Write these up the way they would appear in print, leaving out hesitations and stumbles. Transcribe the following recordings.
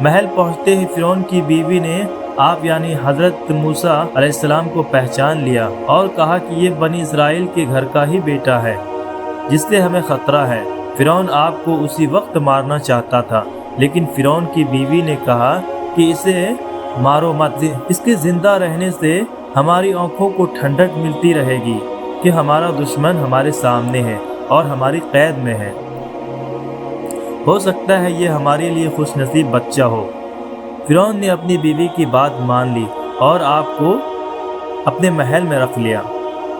محل پہنچتے ہی فرعون کی بیوی نے آپ یعنی حضرت موسیٰ علیہ السلام کو پہچان لیا اور کہا کہ یہ بنی اسرائیل کے گھر کا ہی بیٹا ہے جس سے ہمیں خطرہ ہے۔ فرعون آپ کو اسی وقت مارنا چاہتا تھا، لیکن فرعون کی بیوی نے کہا کہ اسے مارو مت، اس کے زندہ رہنے سے ہماری آنکھوں کو ٹھنڈک ملتی رہے گی کہ ہمارا دشمن ہمارے سامنے ہے اور ہماری قید میں ہے، ہو سکتا ہے یہ ہمارے لیے خوش نصیب بچہ ہو۔ فرعون نے اپنی بیوی کی بات مان لی اور آپ کو اپنے محل میں رکھ لیا۔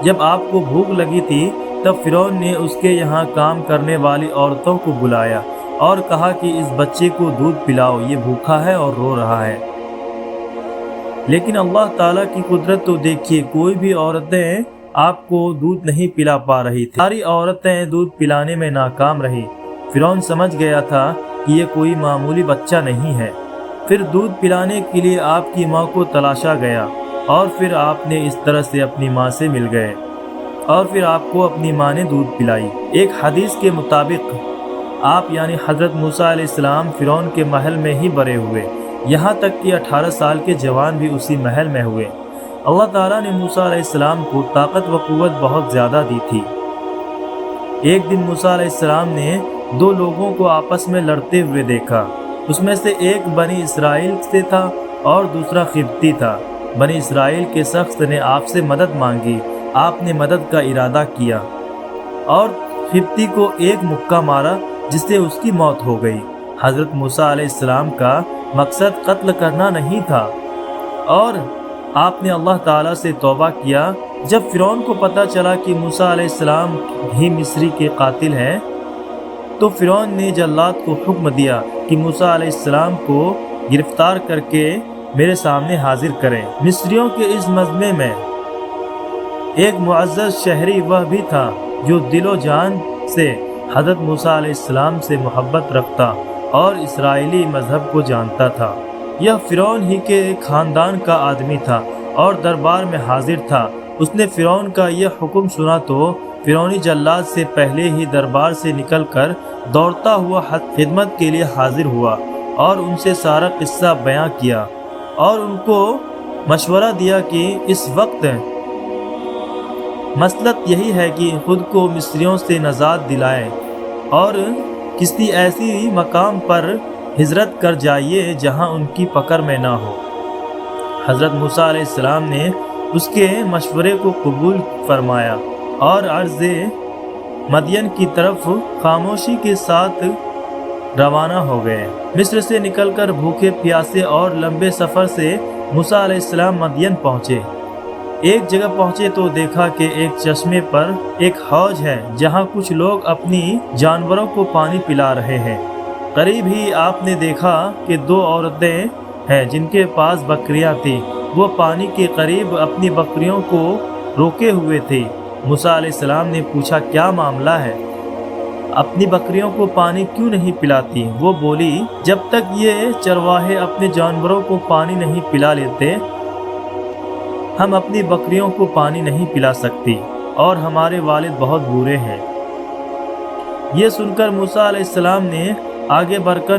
جب آپ کو بھوک لگی تھی تب فرعون نے اس کے یہاں کام کرنے والی عورتوں کو بلایا اور کہا کہ اس بچے کو دودھ پلاؤ، یہ بھوکا ہے اور رو رہا ہے۔ لیکن اللہ تعالیٰ کی قدرت تو دیکھیے، کوئی بھی عورتیں آپ کو دودھ نہیں پلا پا رہی تھی، ساری عورتیں دودھ پلانے میں ناکام رہی۔ فرعون سمجھ گیا تھا کہ یہ کوئی معمولی بچہ نہیں ہے۔ پھر دودھ پلانے کے لیے آپ کی ماں کو تلاشا گیا اور پھر آپ نے اس طرح سے اپنی ماں سے مل گئے اور پھر آپ کو اپنی ماں نے دودھ پلائی۔ ایک حدیث کے مطابق آپ یعنی حضرت موسیٰ علیہ السلام فرعون کے محل میں ہی بڑے ہوئے، یہاں تک کہ 18 سال کے جوان بھی اسی محل میں ہوئے۔ اللہ تعالیٰ نے موسیٰ علیہ السلام کو طاقت و قوت بہت زیادہ دی تھی۔ ایک دن موسیٰ علیہ السلام نے 2 لوگوں کو آپس میں لڑتے ہوئے دیکھا۔ اس میں سے ایک بنی اسرائیل سے تھا اور دوسرا قبطی تھا۔ بنی اسرائیل کے شخص نے آپ سے مدد مانگی، آپ نے مدد کا ارادہ کیا اور قبطی کو ایک مکہ مارا جس سے اس کی موت ہو گئی۔ حضرت موسیٰ علیہ السلام کا مقصد قتل کرنا نہیں تھا اور آپ نے اللہ تعالیٰ سے توبہ کیا۔ جب فرعون کو پتہ چلا کہ موسیٰ علیہ السلام ہی مصری کے قاتل ہیں تو فرعون نے جلاد کو حکم دیا کہ موسیٰ علیہ السلام کو گرفتار کر کے میرے سامنے حاضر کریں۔ مصریوں کے اس مجمع میں ایک معزز شہری وہ بھی تھا جو دل و جان سے حضرت موسیٰ علیہ السلام سے محبت رکھتا اور اسرائیلی مذہب کو جانتا تھا۔ یہ فرعون ہی کے خاندان کا آدمی تھا اور دربار میں حاضر تھا۔ اس نے فرعون کا یہ حکم سنا تو فرعونی جلاد سے پہلے ہی دربار سے نکل کر دوڑتا ہوا خدمت کے لیے حاضر ہوا اور ان سے سارا قصہ بیان کیا اور ان کو مشورہ دیا کہ اس وقت مصلحت یہی ہے کہ خود کو مصریوں سے نجات دلائیں اور کسی ایسی مقام پر ہجرت کر جائیے جہاں ان کی پکڑ میں نہ ہو۔ حضرت موسیٰ علیہ السلام نے اس کے مشورے کو قبول فرمایا اور ارض مدین کی طرف خاموشی کے ساتھ روانہ ہو گئے۔ مصر سے نکل کر بھوکے پیاسے اور لمبے سفر سے موسیٰ علیہ السلام مدین پہنچے۔ ایک جگہ پہنچے تو دیکھا کہ ایک چشمے پر ایک حوض ہے جہاں کچھ لوگ اپنی جانوروں کو پانی پلا رہے ہیں۔ قریب ہی آپ نے دیکھا کہ 2 عورتیں ہیں جن کے پاس بکریاں تھیں، وہ پانی کے قریب اپنی بکریوں کو روکے ہوئے تھے۔ موسیٰ علیہ السلام نے پوچھا کیا معاملہ ہے، اپنی بکریوں کو پانی کیوں نہیں پلاتی؟ وہ بولی جب تک یہ چرواہے اپنے جانوروں کو پانی نہیں پلا لیتے ہم اپنی بکریوں کو پانی نہیں پلا سکتی اور ہمارے والد بہت برے ہیں۔ یہ سن کر موسیٰ علیہ السلام نے آگے بڑھ کر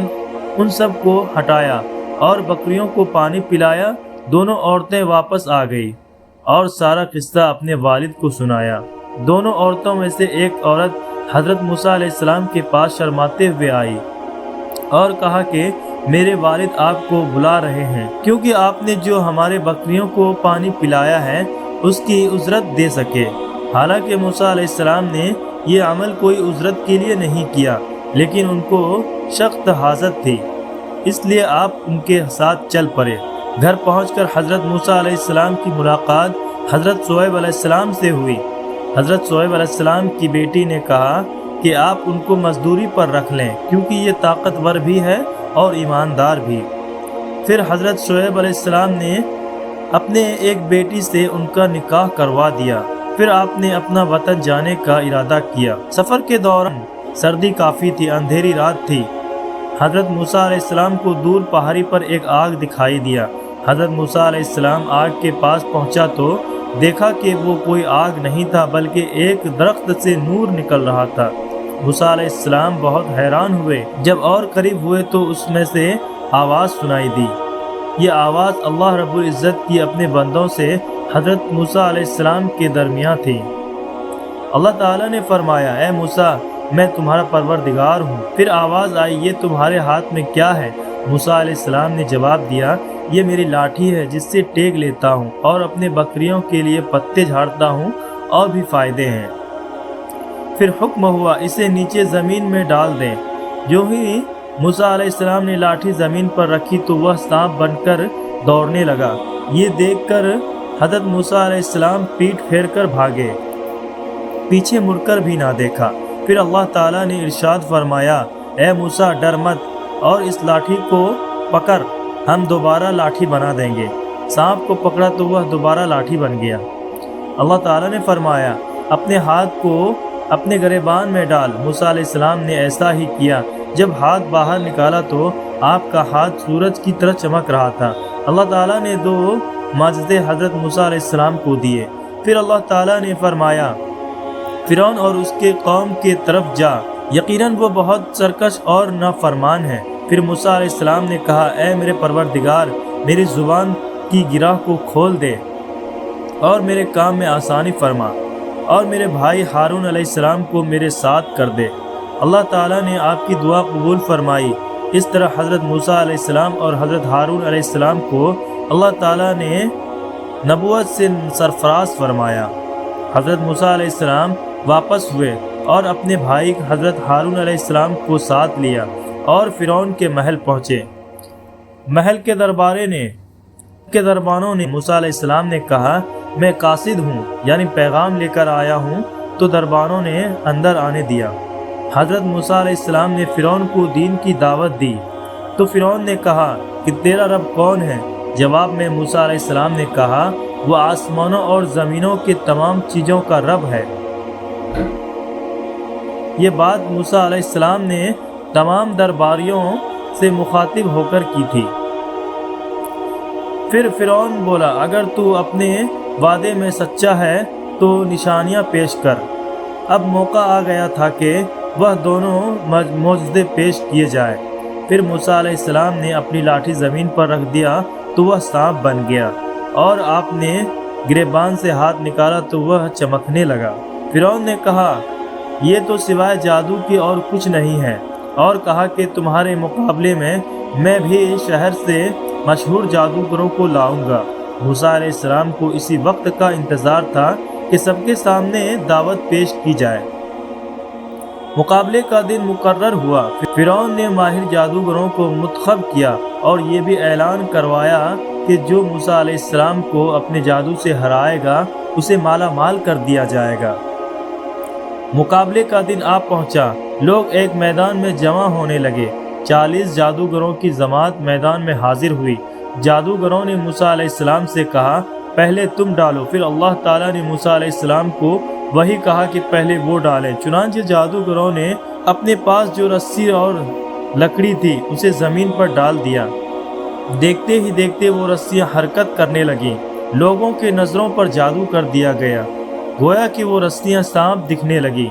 ان سب کو ہٹایا اور بکریوں کو پانی پلایا۔ دونوں عورتیں واپس آ گئی اور سارا قصہ اپنے والد کو سنایا۔ دونوں عورتوں میں سے ایک عورت حضرت موسیٰ علیہ السلام کے پاس شرماتے ہوئے آئی اور کہا کہ میرے والد آپ کو بلا رہے ہیں کیونکہ آپ نے جو ہمارے بکریوں کو پانی پلایا ہے اس کی اجرت دے سکے۔ حالانکہ موسیٰ علیہ السلام نے یہ عمل کوئی اجرت کے لیے نہیں کیا، لیکن ان کو سخت حاجت تھی، اس لیے آپ ان کے ساتھ چل پڑے۔ گھر پہنچ کر حضرت موسیٰ علیہ السلام کی ملاقات حضرت شعیب علیہ السلام سے ہوئی۔ حضرت شعیب علیہ السلام کی بیٹی نے کہا کہ آپ ان کو مزدوری پر رکھ لیں کیونکہ یہ طاقتور بھی ہے اور ایماندار بھی۔ پھر حضرت شعیب علیہ السلام نے اپنے ایک بیٹی سے ان کا نکاح کروا دیا۔ پھر آپ نے اپنا وطن جانے کا ارادہ کیا۔ سفر کے دوران سردی کافی تھی، اندھیری رات تھی۔ حضرت موسیٰ علیہ السلام کو دور پہاڑی پر ایک آگ دکھائی دیا۔ حضرت موسیٰ علیہ السلام آگ کے پاس پہنچا تو دیکھا کہ وہ کوئی آگ نہیں تھا بلکہ ایک درخت سے نور نکل رہا تھا۔ موسیٰ علیہ السلام بہت حیران ہوئے۔ جب اور قریب ہوئے تو اس میں سے آواز سنائی دی۔ یہ آواز اللہ رب العزت کی اپنے بندوں سے حضرت موسیٰ علیہ السلام کے درمیان تھی۔ اللہ تعالیٰ نے فرمایا، اے موسیٰ میں تمہارا پروردگار ہوں۔ پھر آواز آئی، یہ تمہارے ہاتھ میں کیا ہے؟ موسیٰ علیہ السلام نے جواب دیا، یہ میری لاٹھی ہے جس سے ٹیک لیتا ہوں اور اپنے بکریوں کے لیے پتے جھاڑتا ہوں، اور بھی فائدے ہیں۔ پھر حکم ہوا، اسے نیچے زمین میں ڈال دیں۔ جو ہی موسیٰ علیہ السلام نے لاٹھی زمین پر رکھی تو وہ سانپ بن کر دوڑنے لگا۔ یہ دیکھ کر حضرت موسیٰ علیہ السلام پیٹھ پھیر کر بھاگے، پیچھے مڑ کر بھی نہ دیکھا۔ پھر اللہ تعالیٰ نے ارشاد فرمایا، اے موسیٰ ڈر مت اور اس لاٹھی کو پکڑ، ہم دوبارہ لاٹھی بنا دیں گے۔ سانپ کو پکڑا تو وہ دوبارہ لاٹھی بن گیا۔ اللہ تعالیٰ نے فرمایا، اپنے ہاتھ کو اپنے گریبان میں ڈال۔ موسیٰ علیہ السلام نے ایسا ہی کیا۔ جب ہاتھ باہر نکالا تو آپ کا ہاتھ سورج کی طرح چمک رہا تھا۔ اللہ تعالیٰ نے 2 معجزے حضرت موسیٰ علیہ السلام کو دیے۔ پھر اللہ تعالیٰ نے فرمایا، فرعون اور اس کے قوم کے طرف جا، یقیناً وہ بہت سرکش اور نافرمان ہے۔ پھر موسیٰ علیہ السلام نے کہا، اے میرے پروردگار، میری زبان کی گرہ کو کھول دے اور میرے کام میں آسانی فرما، اور میرے بھائی ہارون علیہ السلام کو میرے ساتھ کر دے۔ اللہ تعالیٰ نے آپ کی دعا قبول فرمائی۔ اس طرح حضرت موسیٰ علیہ السلام اور حضرت ہارون علیہ السلام کو اللہ تعالیٰ نے نبوت سے سرفراز فرمایا۔ حضرت موسیٰ علیہ السلام واپس ہوئے اور اپنے بھائی حضرت ہارون علیہ السلام کو ساتھ لیا اور فرعون کے محل پہنچے۔ محل کے دربانوں نے موسیٰ علیہ السلام نے کہا، میں قاصد ہوں، یعنی پیغام لے کر آیا ہوں، تو دربانوں نے اندر آنے دیا۔ حضرت موسیٰ علیہ السلام نے فرعون کو دین کی دعوت دی تو فرعون نے کہا کہ تیرا رب کون ہے؟ جواب میں موسیٰ علیہ السلام نے کہا، وہ آسمانوں اور زمینوں کے تمام چیزوں کا رب ہے۔ یہ بات موسیٰ علیہ السلام نے تمام درباریوں سے مخاطب ہو کر کی تھی۔ پھر فرعون بولا، اگر تو اپنے وعدے میں سچا ہے تو نشانیاں پیش کر۔ اب موقع آ گیا تھا کہ وہ دونوں معجزے پیش کیے جائے۔ پھر موسیٰ علیہ السلام نے اپنی لاٹھی زمین پر رکھ دیا تو وہ سانپ بن گیا، اور آپ نے گریبان سے ہاتھ نکالا تو وہ چمکنے لگا۔ فرعون نے کہا، یہ تو سوائے جادو کی اور کچھ نہیں ہے، اور کہا کہ تمہارے مقابلے میں بھی شہر سے مشہور جادوگروں کو لاؤں گا۔ موسیٰ علیہ السلام کو اسی وقت کا انتظار تھا کہ سب کے سامنے دعوت پیش کی جائے۔ مقابلے کا دن مقرر ہوا۔ فرعون نے ماہر جادوگروں کو منتخب کیا اور یہ بھی اعلان کروایا کہ جو موسیٰ علیہ السلام کو اپنے جادو سے ہرائے گا اسے مالا مال کر دیا جائے گا۔ مقابلے کا دن آ پہنچا۔ لوگ ایک میدان میں جمع ہونے لگے۔ 40 جادوگروں کی جماعت میدان میں حاضر ہوئی۔ جادوگروں نے موسیٰ علیہ السلام سے کہا، پہلے تم ڈالو۔ پھر اللہ تعالیٰ نے موسیٰ علیہ السلام کو وہی کہا کہ پہلے وہ ڈالیں۔ چنانچہ جادوگروں نے اپنے پاس جو رسی اور لکڑی تھی اسے زمین پر ڈال دیا۔ دیکھتے ہی دیکھتے وہ رسیاں حرکت کرنے لگیں۔ لوگوں کے نظروں پر جادو کر دیا گیا، گویا کہ وہ رسیاں سانپ دکھنے لگیں۔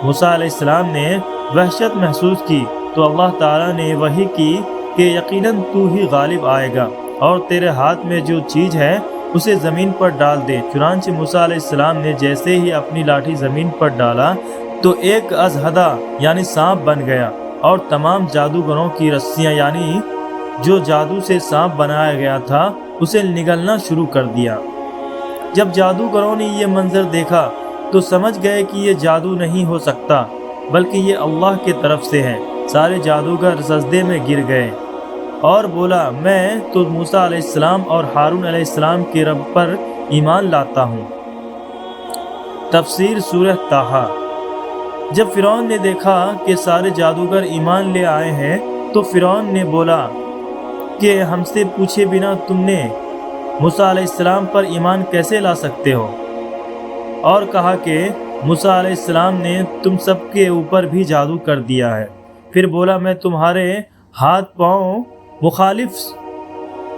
موسیٰ علیہ السلام نے وحشت محسوس کی تو اللہ تعالیٰ نے وحی کی کہ یقیناً تو ہی غالب آئے گا، اور تیرے ہاتھ میں جو چیز ہے اسے زمین پر ڈال دے۔ چنانچہ موسیٰ علیہ السلام نے جیسے ہی اپنی لاٹھی زمین پر ڈالا تو ایک ازہدہ یعنی سانپ بن گیا، اور تمام جادوگروں کی رسیاں یعنی جو جادو سے سانپ بنایا گیا تھا اسے نگلنا شروع کر دیا۔ جب جادوگروں نے یہ منظر دیکھا تو سمجھ گئے کہ یہ جادو نہیں ہو سکتا بلکہ یہ اللہ کی طرف سے ہے۔ سارے جادوگر سجدے میں گر گئے اور بولا، میں تو موسیٰ علیہ السلام اور ہارون علیہ السلام کے رب پر ایمان لاتا ہوں۔ تفسیر سورہ طٰہٰ۔ جب فرعون نے دیکھا کہ سارے جادوگر ایمان لے آئے ہیں تو فرعون نے بولا کہ ہم سے پوچھے بنا تم نے موسیٰ علیہ السلام پر ایمان کیسے لا سکتے ہو؟ اور کہا کہ موسیٰ علیہ السلام نے تم سب کے اوپر بھی جادو کر دیا ہے۔ پھر بولا، میں تمہارے ہاتھ پاؤں مخالف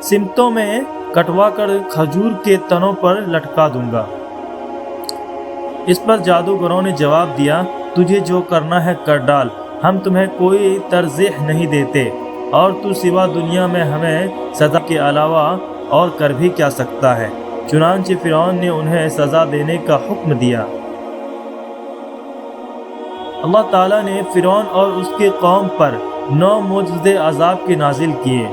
سمتوں میں کٹوا کر کھجور کے تنوں پر لٹکا دوں گا۔ اس پر جادوگروں نے جواب دیا، تجھے جو کرنا ہے کر ڈال، ہم تمہیں کوئی ترجیح نہیں دیتے۔ اور تو سوا دنیا میں ہمیں سزا کے علاوہ اور کر بھی کیا سکتا ہے؟ چنانچہ فرعون نے انہیں سزا دینے کا حکم دیا۔ اللہ تعالیٰ نے فرعون اور اس کے قوم پر 9 معجزے عذاب کے نازل کیے،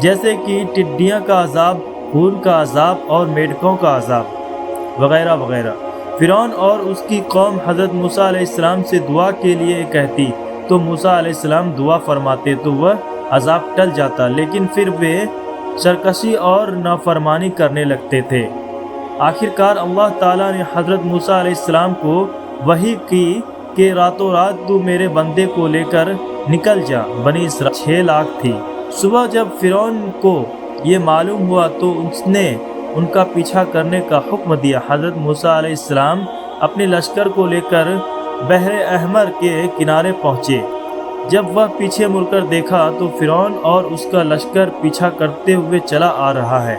جیسے کہ ٹڈیاں کا عذاب، خون کا عذاب اور میڈکوں کا عذاب وغیرہ وغیرہ۔ فرعون اور اس کی قوم حضرت موسیٰ علیہ السلام سے دعا کے لیے کہتی تو موسیٰ علیہ السلام دعا فرماتے تو وہ عذاب ٹل جاتا، لیکن پھر وہ سرکشی اور نافرمانی کرنے لگتے تھے۔ آخرکار اللہ تعالیٰ نے حضرت موسیٰ علیہ السلام کو وحی کی کہ راتوں رات تو میرے بندے کو لے کر نکل جا۔ بنی اسرائیل 6 لاکھ تھی۔ صبح جب فرعون کو یہ معلوم ہوا تو اس نے ان کا پیچھا کرنے کا حکم دیا۔ حضرت موسیٰ علیہ السلام اپنے لشکر کو لے کر بحر احمر کے کنارے پہنچے۔ جب وہ پیچھے مڑ کر دیکھا تو فرعون اور اس کا لشکر پیچھا کرتے ہوئے چلا آ رہا ہے۔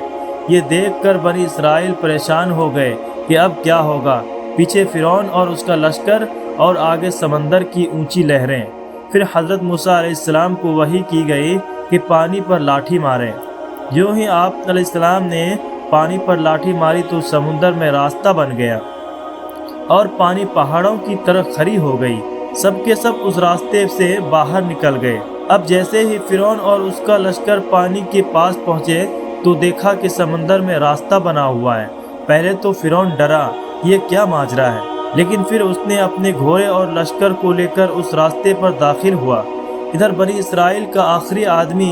یہ دیکھ کر بنی اسرائیل پریشان ہو گئے کہ اب کیا ہوگا۔ پیچھے فرعون اور اس کا لشکر اور آگے سمندر کی اونچی لہریں۔ پھر حضرت موسیٰ علیہ السلام کو وحی کی گئی کہ پانی پر لاٹھی ماریں۔ جو ہی آپ علیہ السلام نے پانی پر لاٹھی ماری تو سمندر میں راستہ بن گیا اور پانی پہاڑوں کی طرح کھری ہو گئی۔ سب کے سب اس راستے سے باہر نکل گئے۔ اب جیسے ہی فرعون اور اس کا لشکر پانی کے پاس پہنچے تو دیکھا کہ سمندر میں راستہ بنا ہوا ہے۔ پہلے تو فرعون ڈرا، یہ کیا ماجرا ہے، لیکن پھر اس نے اپنے گھوڑے اور لشکر کو لے کر اس راستے پر داخل ہوا۔ ادھر بنی اسرائیل کا آخری آدمی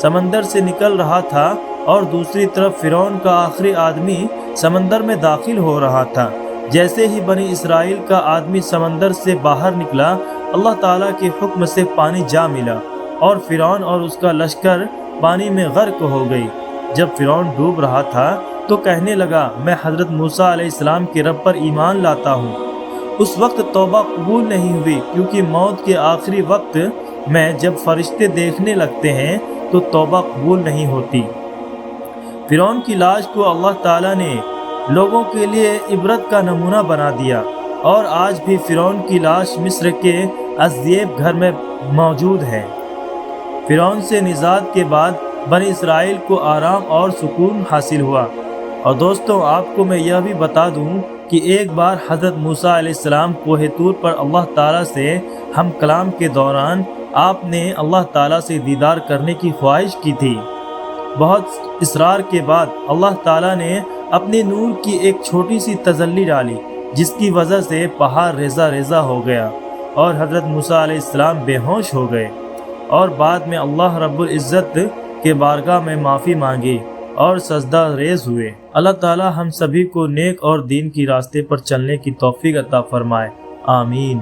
سمندر سے نکل رہا تھا اور دوسری طرف فرعون کا آخری آدمی سمندر میں داخل ہو رہا تھا۔ جیسے ہی بنی اسرائیل کا آدمی سمندر سے باہر نکلا، اللہ تعالیٰ کے حکم سے پانی جا ملا اور فرعون اور اس کا لشکر پانی میں غرق ہو گئی۔ جب فرعون ڈوب رہا تھا تو کہنے لگا، میں حضرت موسیٰ علیہ السلام کے رب پر ایمان لاتا ہوں۔ اس وقت توبہ قبول نہیں ہوئی، کیونکہ موت کے آخری وقت میں جب فرشتے دیکھنے لگتے ہیں تو توبہ قبول نہیں ہوتی۔ فرعون کی لاش کو اللہ تعالیٰ نے لوگوں کے لیے عبرت کا نمونہ بنا دیا، اور آج بھی فرعون کی لاش مصر کے ازدیب گھر میں موجود ہے۔ فرعون سے نجات کے بعد بنی اسرائیل کو آرام اور سکون حاصل ہوا۔ اور دوستوں، آپ کو میں یہ بھی بتا دوں کہ ایک بار حضرت موسیٰ علیہ السلام کوہ طور پر اللہ تعالیٰ سے ہم کلام کے دوران آپ نے اللہ تعالیٰ سے دیدار کرنے کی خواہش کی تھی۔ بہت اصرار کے بعد اللہ تعالیٰ نے اپنے نور کی ایک چھوٹی سی تجلی ڈالی، جس کی وجہ سے پہاڑ ریزہ ریزہ ہو گیا اور حضرت موسیٰ علیہ السلام بے ہوش ہو گئے، اور بعد میں اللہ رب العزت کے بارگاہ میں معافی مانگی اور سجدہ ریز ہوئے۔ اللہ تعالیٰ ہم سبھی کو نیک اور دین کی راستے پر چلنے کی توفیق عطا فرمائے، آمین۔